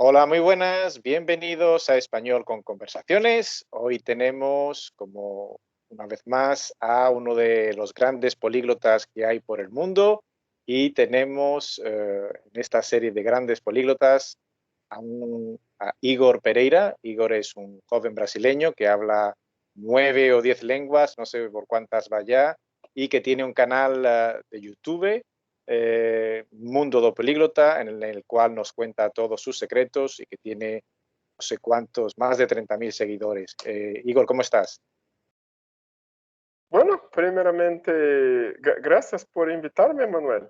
Hola, muy buenas, bienvenidos a Español con Conversaciones. Hoy tenemos, como una vez más, a uno de los grandes políglotas que hay por el mundo y tenemos en esta serie de grandes políglotas a Igor Pereira. Igor es un joven brasileño que habla 9 o 10 lenguas, no sé por cuántas va ya, y que tiene un canal de YouTube, Mundo do Políglota, en el cual nos cuenta todos sus secretos y que tiene no sé cuántos, más de 30.000 seguidores. Igor, ¿cómo estás? Bueno, primeramente, gracias por invitarme, Manuel.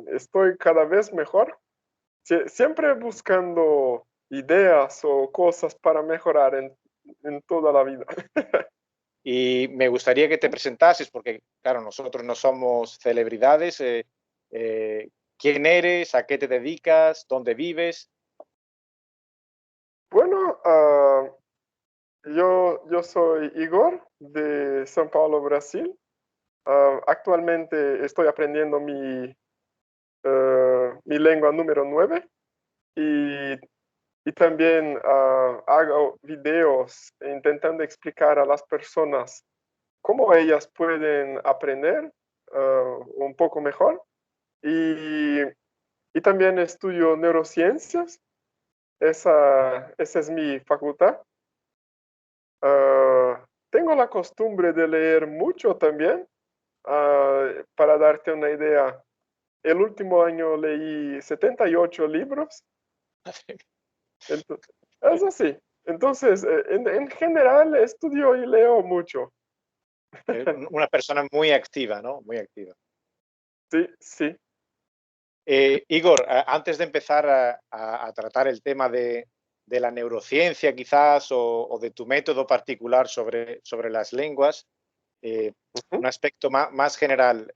Estoy cada vez mejor, siempre buscando ideas o cosas para mejorar en toda la vida. Y me gustaría que te presentases, porque claro, nosotros no somos celebridades. Eh, ¿Quién eres? ¿A qué te dedicas? ¿Dónde vives? Bueno, yo soy Igor de São Paulo, Brasil. Actualmente estoy aprendiendo mi lengua número 9 y Y también hago videos intentando explicar a las personas cómo ellas pueden aprender un poco mejor. Y, y también estudio neurociencias, esa es mi facultad. Tengo la costumbre de leer mucho también. Para darte una idea, el último año leí 78 libros. Es así. Entonces, en general estudio y leo mucho. Una persona muy activa, ¿no? Muy activa. Sí, sí. Igor, antes de empezar a tratar el tema de la neurociencia quizás o de tu método particular sobre las lenguas, Ujú. un aspecto más general.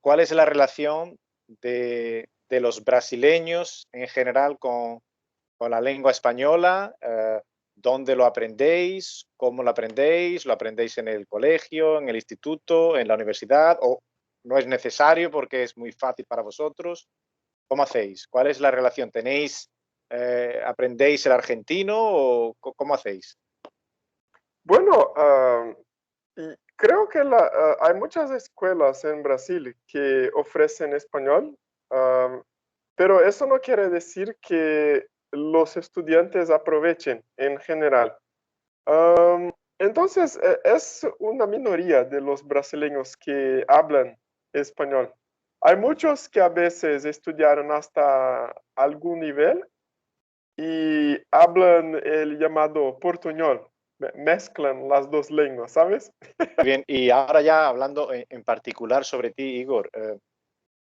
¿Cuál es la relación de los brasileños en general con la lengua española? ¿Dónde lo aprendéis? ¿Cómo lo aprendéis? ¿Lo aprendéis en el colegio, en el instituto, en la universidad? ¿O no es necesario porque es muy fácil para vosotros? ¿Cómo hacéis? ¿Cuál es la relación? ¿Aprendéis el argentino o cómo hacéis? Bueno, y creo que hay muchas escuelas en Brasil que ofrecen español, pero eso no quiere decir que los estudiantes aprovechen en general. Entonces, es una minoría de los brasileños que hablan español. Hay muchos que a veces estudiaron hasta algún nivel y hablan el llamado portuñol, mezclan las dos lenguas, ¿sabes? Muy bien, y ahora ya hablando en particular sobre ti, Igor,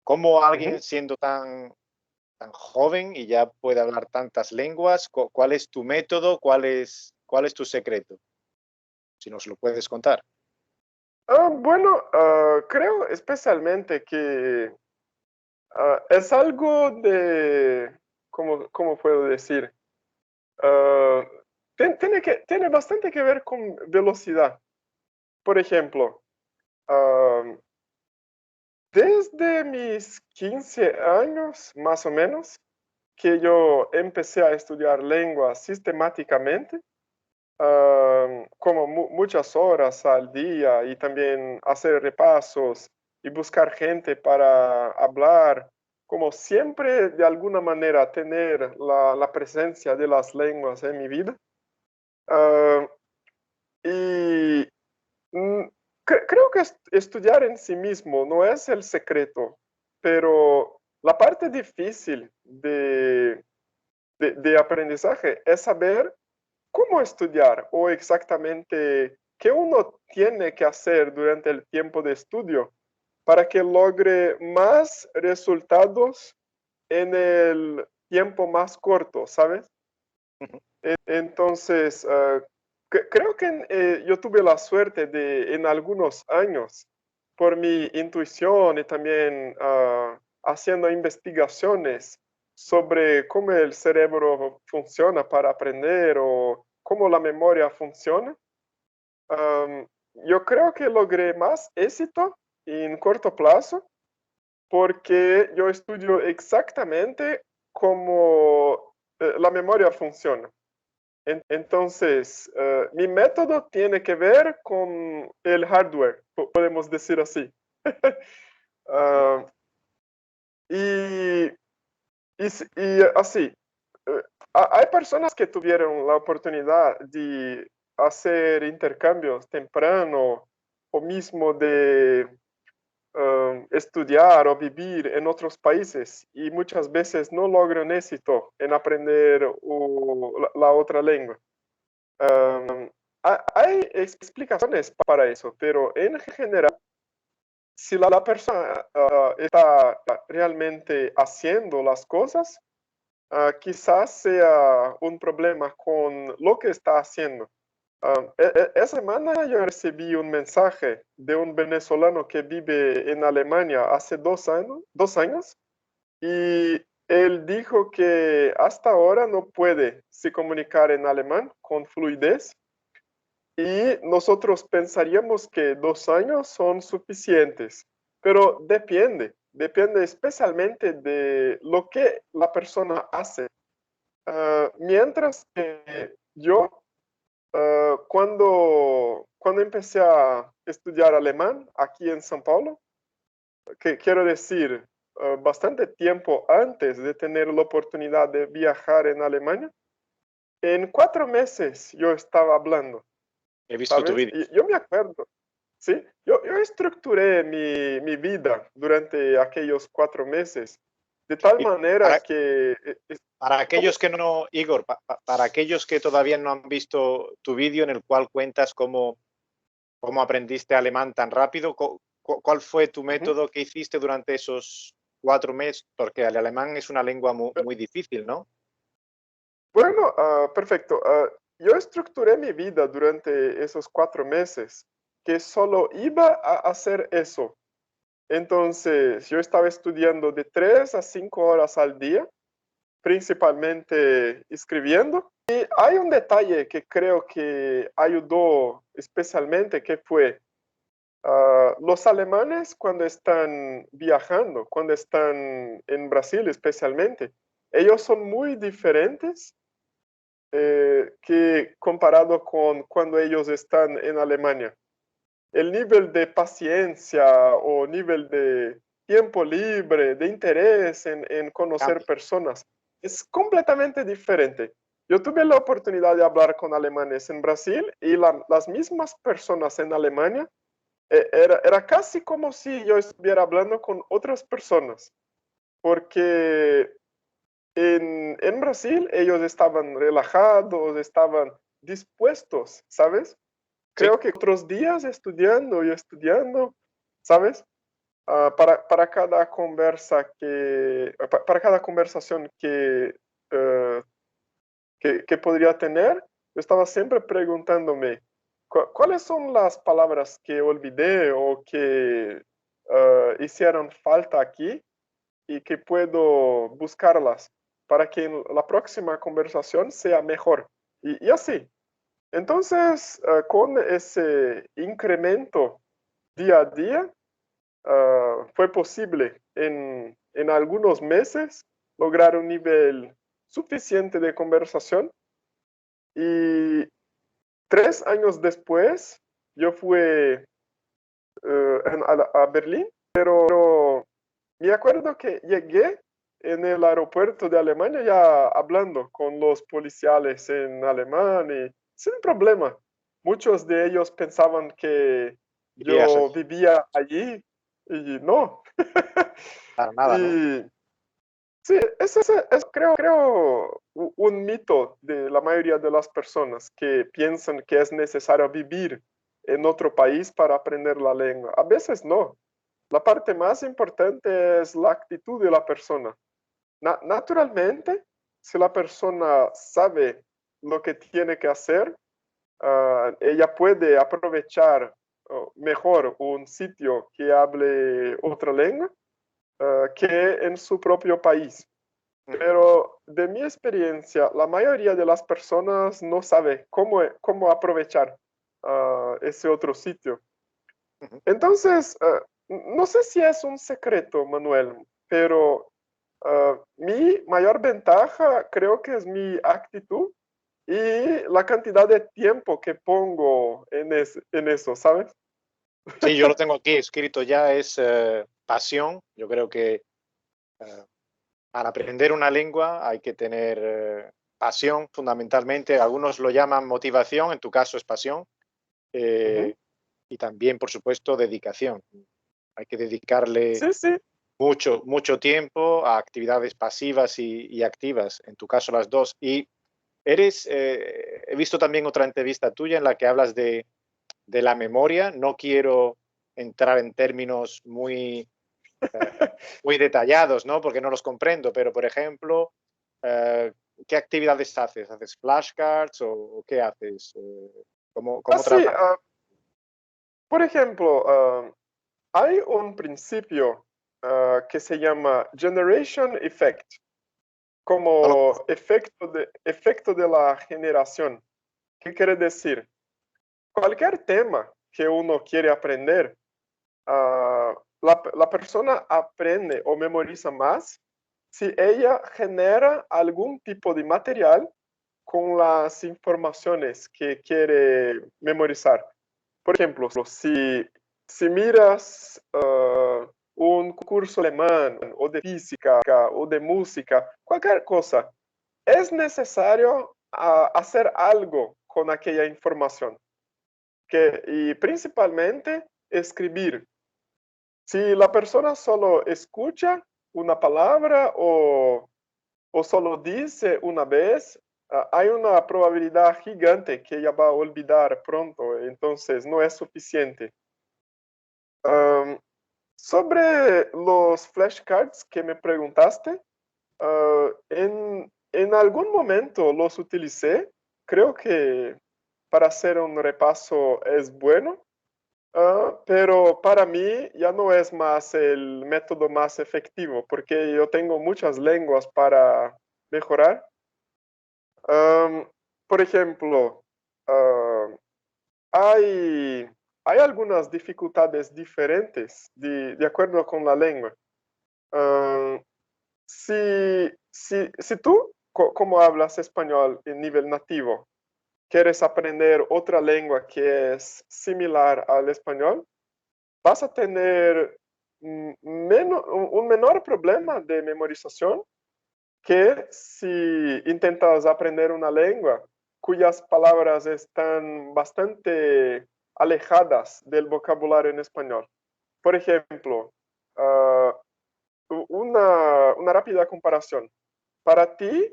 ¿cómo Ujú. alguien siendo tan joven y ya puede hablar tantas lenguas, cuál es tu método, cuál es tu secreto? Si nos lo puedes contar. Bueno, creo especialmente que es algo de, ¿cómo puedo decir? Ah, tiene bastante que ver con velocidad. Por ejemplo, ah, desde mis 15 años, más o menos, que yo empecé a estudiar lengua sistemáticamente, como muchas horas al día y también hacer repasos y buscar gente para hablar, como siempre de alguna manera tener la presencia de las lenguas en mi vida. Ah, y mm, creo que estudiar en sí mismo no es el secreto, pero la parte difícil de aprendizaje es saber cómo estudiar o exactamente qué uno tiene que hacer durante el tiempo de estudio para que logre más resultados en el tiempo más corto, ¿sabes? Entonces, creo que yo tuve la suerte de en algunos años, por mi intuición y también haciendo investigaciones sobre cómo el cerebro funciona para aprender o cómo la memoria funciona, am, yo creo que logré más éxito en corto plazo porque yo estudio exactamente cómo la memoria funciona. Entonces, mi método tiene que ver con el hardware, podemos decir así. Ah, y, y así, hay personas que tuvieron la oportunidad de hacer intercambios temprano o mismo de estudiar o vivir en otros países y muchas veces no logran éxito en aprender la otra lengua. Hay explicaciones para eso, pero en general, si la persona está realmente haciendo las cosas, quizás sea un problema con lo que está haciendo. Esa semana yo recibí un mensaje de un venezolano que vive en Alemania hace 2 años y él dijo que hasta ahora no puede se comunicar en alemán con fluidez y nosotros pensaríamos que 2 años son suficientes, pero depende especialmente de lo que la persona hace. Mientras que yo, cuando empecé a estudiar alemán aquí en São Paulo, que quiero decir, bastante tiempo antes de tener la oportunidad de viajar en Alemania, en 4 meses yo estaba hablando, He visto tu ¿sabes? vídeo. Y yo me acuerdo, ¿sí? Yo estructuré mi vida durante aquellos 4 meses de tal Y manera que... para ¿Cómo? aquellos que no, Igor, para aquellos que todavía no han visto tu vídeo en el cual cuentas cómo aprendiste alemán tan rápido, ¿cuál fue tu Ujú. método que hiciste durante esos 4 meses? Porque el alemán es una lengua muy difícil, ¿no? Bueno, perfecto. Yo estructuré mi vida durante esos 4 meses, que solo iba a hacer eso. Entonces, yo estaba estudiando de 3 a 5 horas al día, principalmente escribiendo. Y hay un detalle que creo que ayudó especialmente, que fue los alemanes cuando están viajando, cuando están en Brasil especialmente, ellos son muy diferentes que comparado con cuando ellos están en Alemania. El nivel de paciencia o nivel de tiempo libre, de interés en conocer Cambia. personas, es completamente diferente. Yo tuve la oportunidad de hablar con alemanes en Brasil y las mismas personas en Alemania era casi como si yo estuviera hablando con otras personas, porque en Brasil ellos estaban relajados, estaban dispuestos, ¿sabes? Sí, Creo que otros días estudiando y estudiando, ¿sabes? Para cada para cada conversación eh, que podría tener, yo estaba siempre preguntándome, ¿cuáles son las palabras que olvidé o que hicieron falta aquí y que puedo buscarlas para que en la próxima conversación sea mejor? Y así. Entonces, con ese incremento día a día, fue posible en algunos meses lograr un nivel suficiente de conversación y 3 años después yo fui a Berlín, pero me acuerdo que llegué en el aeropuerto de Alemania ya hablando con los policiales en alemán y sin problema. Muchos de ellos pensaban que vivías yo allí. vivía allí y no. Para nada, ¿no? Y sí, es creo un mito de la mayoría de las personas que piensan que es necesario vivir en otro país para aprender la lengua. A veces no. La parte más importante es la actitud de la persona. Naturalmente, si la persona sabe lo que tiene que hacer, ella puede aprovechar mejor un sitio que hable otra lengua que en su propio país. Ujú, Pero de mi experiencia, la mayoría de las personas no sabe cómo aprovechar ese otro sitio. ujú. Entonces, no sé si es un secreto, Manuel, pero Mi mayor ventaja creo que es mi actitud y la cantidad de tiempo que pongo en eso, ¿sabes? Sí, yo lo tengo aquí escrito ya, es pasión. Yo creo que eh, para aprender una lengua hay que tener pasión fundamentalmente. Algunos lo llaman motivación, en tu caso es pasión. Ujú. eh, y también, por supuesto, dedicación. Hay que dedicarle Sí, sí. mucho tiempo a actividades pasivas y activas, en tu caso las dos. Y he visto también otra entrevista tuya en la que hablas de la memoria. No quiero entrar en términos muy detallados, ¿no? Porque no los comprendo, pero por ejemplo, eh, ¿qué actividades haces? ¿Haces flashcards o qué haces? Ah, ¿Cómo sí, trabajas? por ejemplo, hay un principio que se llama Generation Effect, No lo como conozco. efecto de la generación. ¿Qué quiere decir? Cualquier tema que uno quiere aprender, la persona aprende o memoriza más si ella genera algún tipo de material con las informaciones que quiere memorizar. Por ejemplo, si miras un curso alemán o de física o de música, cualquier cosa, es necesario hacer algo con aquella información y principalmente escribir. Si la persona solo escucha una palabra o solo dice una vez, hay una probabilidad gigante que ella va a olvidar pronto, entonces no es suficiente. Um, Sobre los flashcards que me preguntaste, en algún momento los utilicé, creo que para hacer un repaso es bueno. Pero para mí ya no es más el método más efectivo, porque yo tengo muchas lenguas para mejorar. Am, por ejemplo, ah, hay, hay algunas dificultades diferentes de acuerdo con la lengua. Am, si tú, como hablas español en nivel nativo, quieres aprender otra lengua que es similar al español, vas a tener un menor problema de memorización que si intentas aprender una lengua cuyas palabras están bastante alejadas del vocabulario en español. Por ejemplo, ah, una rápida comparación. Para ti,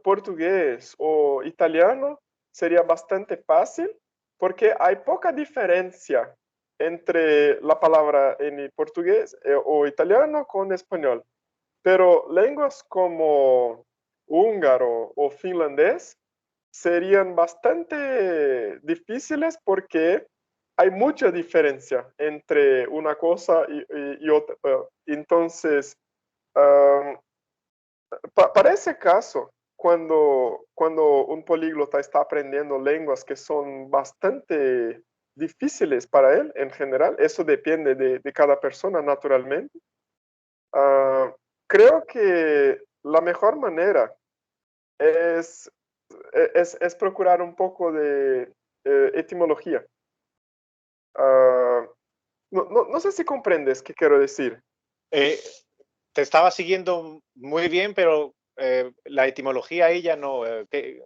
portugués o italiano sería bastante fácil porque hay poca diferencia entre la palabra en el portugués o italiano con español. Pero lenguas como húngaro o finlandés serían bastante difíciles porque hay mucha diferencia entre una cosa y otra. Entonces, um, para ese caso, cuando un políglota está aprendiendo lenguas que son bastante difíciles para él en general, eso depende de cada persona naturalmente. Ah, Creo que la mejor manera es, es procurar un poco de etimología. Ah, no sé si comprendes qué quiero decir. Eh, Te estaba siguiendo muy bien, pero la etimología ahí ya no. ¿Qué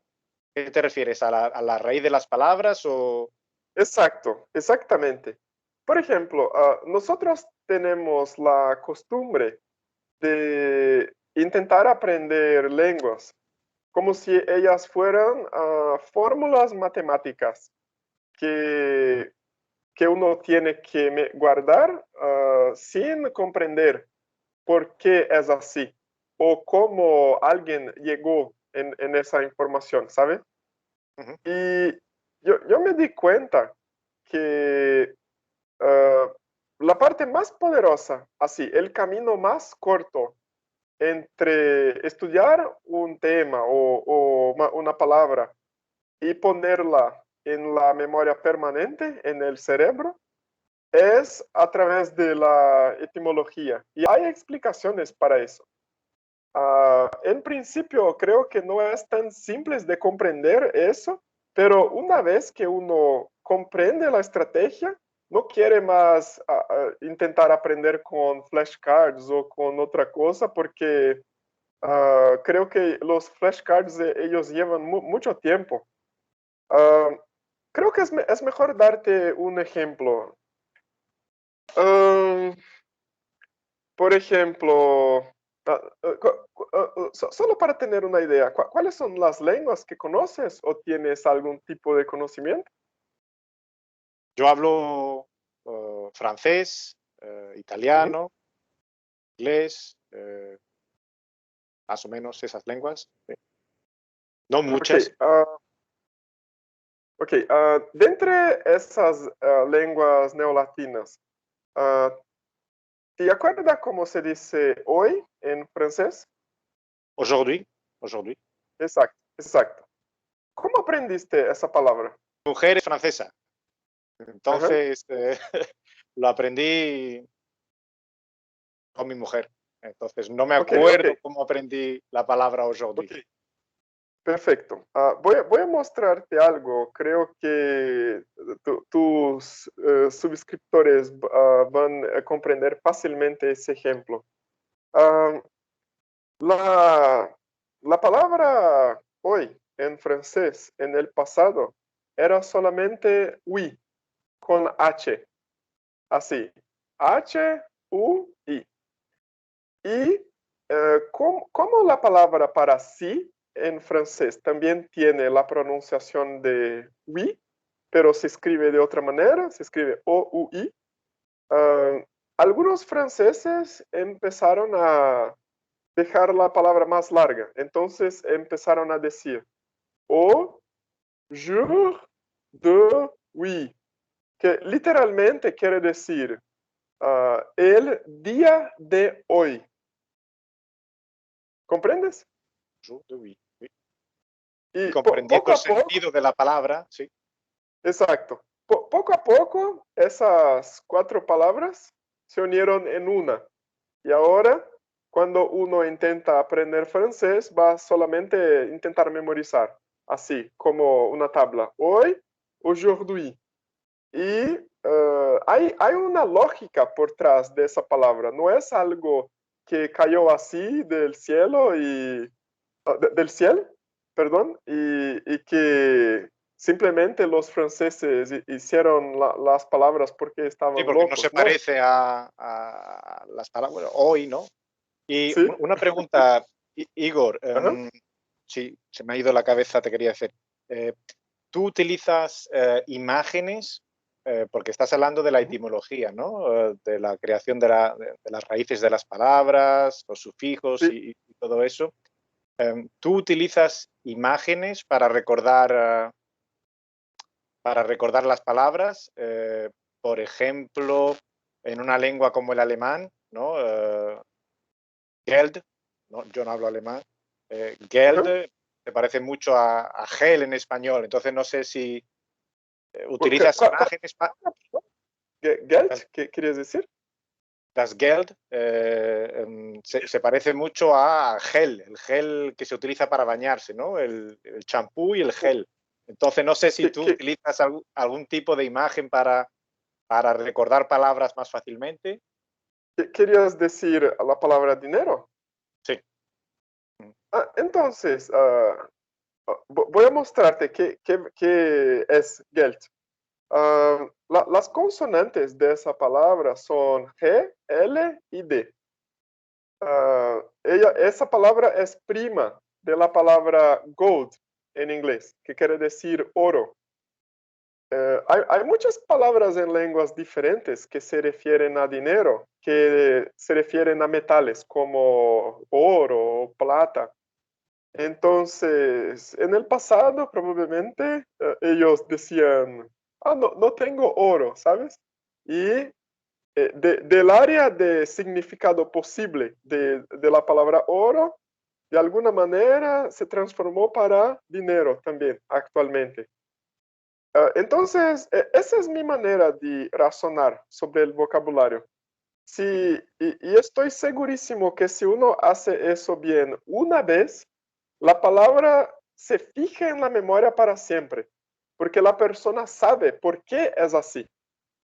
te refieres? A la raíz de las palabras o...? Exacto, exactamente. Por ejemplo, nosotros tenemos la costumbre de intentar aprender lenguas como si ellas fueran fórmulas matemáticas que, que uno tiene que guardar sin comprender por qué es así o cómo alguien llegó en esa información, ¿sabes? Ujú. Y yo me di cuenta que ah, la parte más poderosa, así, el camino más corto entre estudiar un tema o una palabra y ponerla en la memoria permanente, en el cerebro, es a través de la etimología. Y hay explicaciones para eso. En principio, creo que no es tan simple de comprender eso, pero una vez que uno comprende la estrategia, no quiere más intentar aprender con flashcards o con otra cosa, porque creo que los flashcards ellos llevan mucho tiempo. Ah, creo que es mejor darte un ejemplo. Ah, por ejemplo, solo para tener una idea, ¿cuáles son las lenguas que conoces o tienes algún tipo de conocimiento? Yo hablo francés, Ujú. italiano, inglés, más o menos esas lenguas. Sí. No Ok, muchas. ok. De entre esas lenguas neolatinas, ah, ¿te acuerdas cómo se dice hoy en francés? Aujourd'hui, aujourd'hui. Exacto, exacto. ¿Cómo aprendiste esa palabra? Mujer es francesa. Ajá. Entonces, lo aprendí con mi mujer. Entonces, no me Ok, ok, acuerdo cómo aprendí la palabra aujourd'hui. ok. Perfecto. Voy a mostrarte algo. Creo que tus suscriptores van a comprender fácilmente ese ejemplo. Ah, la, la palabra hoy en francés en el pasado era solamente oui con H, así, H-U-I. Y como la palabra para sí en francés también tiene la pronunciación de oui, pero se escribe de otra manera, se escribe O-U-I, ah, algunos franceses empezaron a dejar la palabra más larga. Entonces empezaron a decir au jour de oui, que literalmente quiere decir el día de hoy. ¿Comprendes? Aujourd'hui, oui. Y Y comprendiendo poco el a poco, sentido de la palabra, sí. exacto, poco a poco esas cuatro palabras se unieron en una. Y ahora, cuando uno intenta aprender francés, va solamente a intentar memorizar, así como una tabla. Hoy, aujourd'hui. Y hay una lógica por detrás de esa palabra. No es algo que cayó así del cielo y del cielo, perdón, y que simplemente los franceses hicieron las palabras porque Sí, estaban porque no se locos. No, parece a las palabras bueno, hoy, ¿no? Y sí, una pregunta, Igor, ajá, sí, se me ha ido la cabeza, te quería hacer. Eh, ¿Tú utilizas imágenes? Porque estás hablando de la ujú, etimología, ¿no? De la creación de las raíces de las palabras, los sufijos sí, y todo eso. ¿Tú utilizas imágenes para recordar las palabras? Por ejemplo, en una lengua como el alemán, ¿no? Geld, ¿no? Yo no hablo alemán. ajá. Geld se parece mucho a gel en español, entonces no sé si utilizas imágenes. Geld, ¿qué querías decir? Das Geld se parece mucho a gel, el gel que se utiliza para bañarse, ¿no? El champú y el gel. Entonces no sé si ¿Qué, tú qué- utilizas algún tipo de imagen para recordar palabras más fácilmente. qué querías decir la palabra dinero? Sí. Entonces, voy a mostrarte qué es Geld. Las consonantes de esa palabra son G, L y D. Esa palabra es prima de la palabra gold en inglés, que quiere decir oro. Hay muchas palabras en lenguas diferentes que se refieren a dinero, que se refieren a metales como oro o plata. Entonces, en el pasado probablemente ellos decían, no, no tengo oro, ¿sabes? Y del área de significado posible de la palabra oro, de alguna manera se transformó para dinero también actualmente. Entonces, esa es mi manera de razonar sobre el vocabulario. Sí, y estoy segurísimo que si uno hace eso bien una vez, la palabra se fija en la memoria para siempre, porque la persona sabe por qué es así.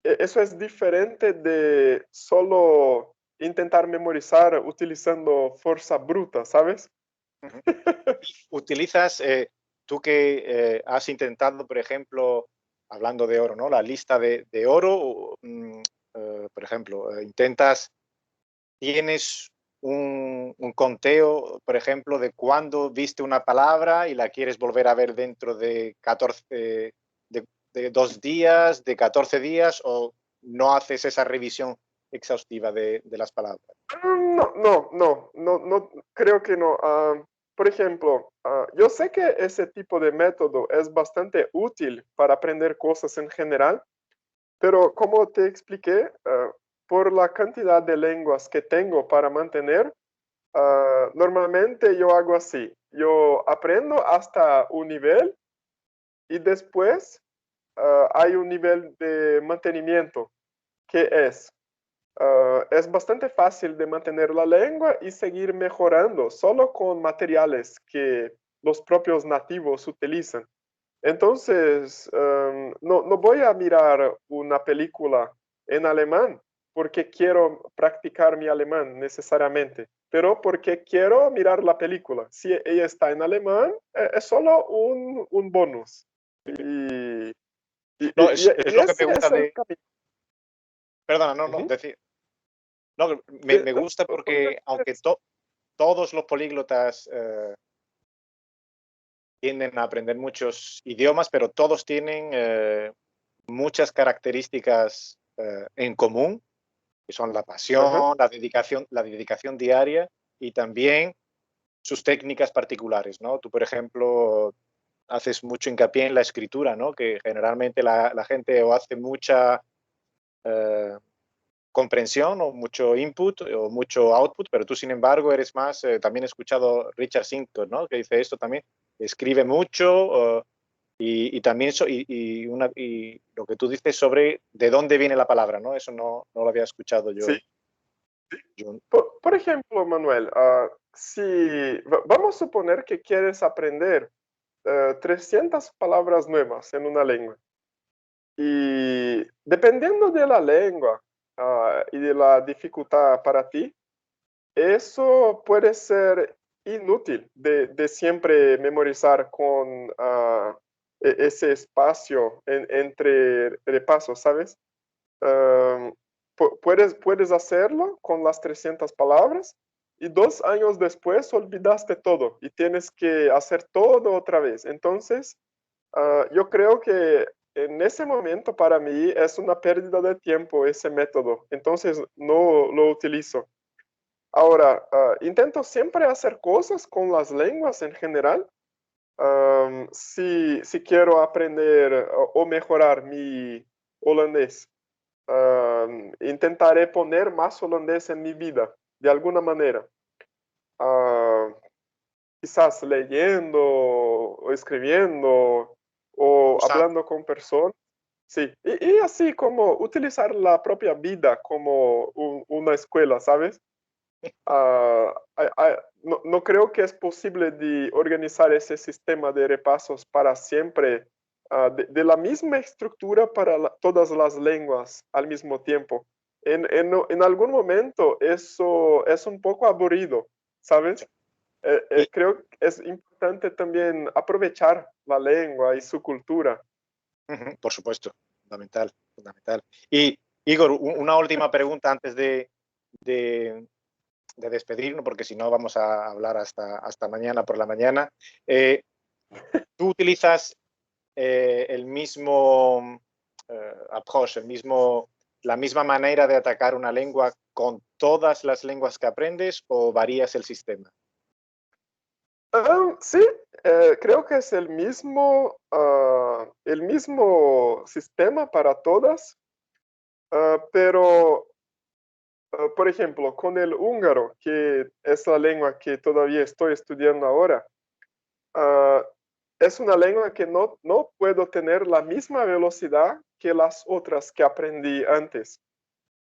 Eso es diferente de solo intentar memorizar utilizando fuerza bruta, ¿sabes? Ujú. Utilizas, tú que has intentado, por ejemplo, hablando de oro, ¿no? La lista de oro, por ejemplo, intentas, tienes un conteo, por ejemplo, de cuándo viste una palabra y la quieres volver a ver dentro de 14, de 2 días, de 14 días, o no haces esa revisión exhaustiva de las palabras. No, no, no, no, no, creo que no. Por ejemplo, yo sé que ese tipo de método es bastante útil para aprender cosas en general, pero como te expliqué, por la cantidad de lenguas que tengo para mantener, normalmente yo hago así. Yo aprendo hasta un nivel y después hay un nivel de mantenimiento que es bastante fácil de mantener la lengua y seguir mejorando solo con materiales que los propios nativos utilizan. Entonces, no voy a mirar una película en alemán porque quiero practicar mi alemán necesariamente, pero porque quiero mirar la película. Si ella está en alemán, es solo un bonus. Y, No, es lo que me ese gusta es el de... camino. Perdona, no, no, Ujú. decir. No, Sí, me no, gusta porque aunque todos los políglotas tienden a aprender muchos idiomas, pero todos tienen muchas características en común, que son la ajá, pasión, la dedicación diaria y también sus técnicas particulares, ¿no? Tú, por ejemplo, haces mucho hincapié en la escritura, ¿no? Que generalmente la gente o hace mucha eh, comprensión o mucho input o mucho output, pero tú, sin embargo, eres más, también he escuchado Richard Sinkton, ¿no? Que dice esto también, escribe mucho y también y lo que tú dices sobre de dónde viene la palabra, ¿no? Eso no lo había escuchado sí. yo. Por ejemplo, Manuel, si vamos a suponer que quieres aprender 300 palabras nuevas en una lengua y dependiendo de la lengua y de la dificultad para ti, eso puede ser inútil de siempre memorizar con ese espacio entre repasos, ¿sabes? Um, puedes hacerlo con las 300 palabras y 2 años después olvidaste todo y tienes que hacer todo otra vez. Entonces, yo creo que en ese momento para mí es una pérdida de tiempo ese método. Entonces, no lo utilizo. Ahora, intento siempre hacer cosas con las lenguas en general. Si quiero aprender o mejorar mi holandés, intentaré poner más holandés en mi vida, de alguna manera. Ah, quizás leyendo o escribiendo o Usando. hablando con personas. Sí, y así como utilizar la propia vida como una escuela, ¿sabes? No creo que es posible de organizar ese sistema de repasos para siempre, de la misma estructura para todas las lenguas al mismo tiempo. En algún momento eso es un poco aburrido, ¿sabes? Y, Creo que es importante también aprovechar la lengua y su cultura. ujú, por supuesto, fundamental, fundamental. Y Igor, una última pregunta antes de, de despedirnos, porque si no vamos a hablar hasta mañana por la mañana. ¿Tú utilizas el mismo approach, la misma manera de atacar una lengua con todas las lenguas que aprendes o varías el sistema? Sí, creo que es el mismo sistema para todas, pero, por ejemplo, con el húngaro, que es la lengua que todavía estoy estudiando ahora, ah, es una lengua que no puedo tener la misma velocidad que las otras que aprendí antes.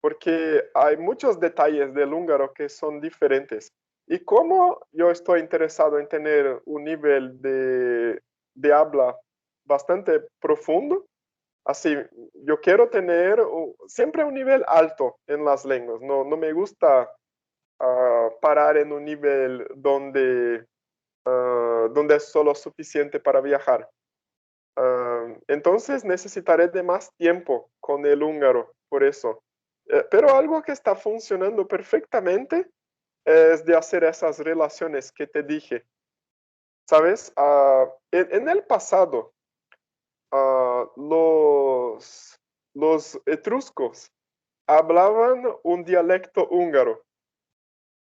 porque hay muchos detalles del húngaro que son diferentes. Y como yo estoy interesado en tener un nivel de habla bastante profundo, así, yo quiero tener siempre un nivel alto en las lenguas. No me gusta parar en un nivel donde es solo suficiente para viajar. Entonces necesitaré de más tiempo con el húngaro, por eso. Pero algo que está funcionando perfectamente es de hacer esas relaciones que te dije. ¿Sabes? En el pasado, los etruscos hablaban un dialecto húngaro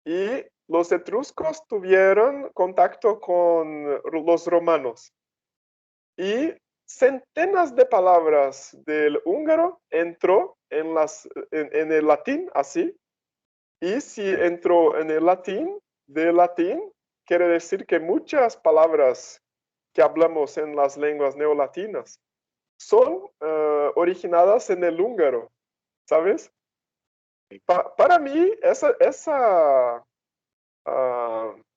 y los etruscos tuvieron contacto con los romanos y centenas de palabras del húngaro entró en el latín, así, y si entró en el latín, de latín, quiere decir que muchas palabras que hablamos en las lenguas neolatinas son originadas en el húngaro, ¿sabes? Para mí, esa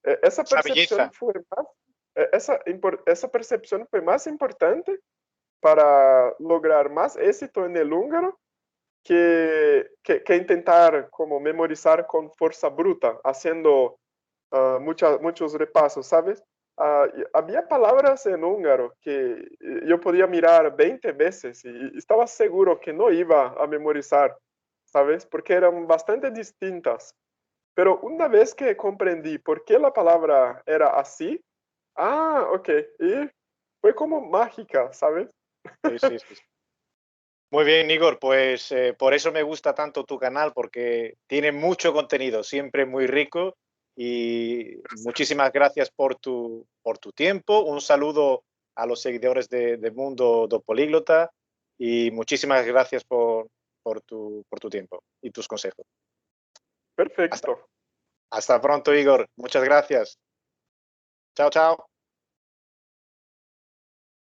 Esa percepción belleza. fue esa percepción fue más importante para lograr más éxito en el húngaro que intentar como memorizar con fuerza bruta, haciendo muchos repasos, ¿sabes? Había palabras en húngaro que yo podía mirar 20 veces y estaba seguro que no iba a memorizar, ¿sabes? Porque eran bastante distintas. Pero una vez que comprendí por qué la palabra era así, ok, y fue como mágica, ¿sabes? Sí, sí, sí. Muy bien, Igor, pues por eso me gusta tanto tu canal, porque tiene mucho contenido, siempre muy rico. Y muchísimas gracias por tu tiempo. Un saludo a los seguidores de Mundo do Políglota y muchísimas gracias por tu tiempo y tus consejos. Hasta, Perfecto. hasta pronto, Igor. Muchas gracias. Chao, chao.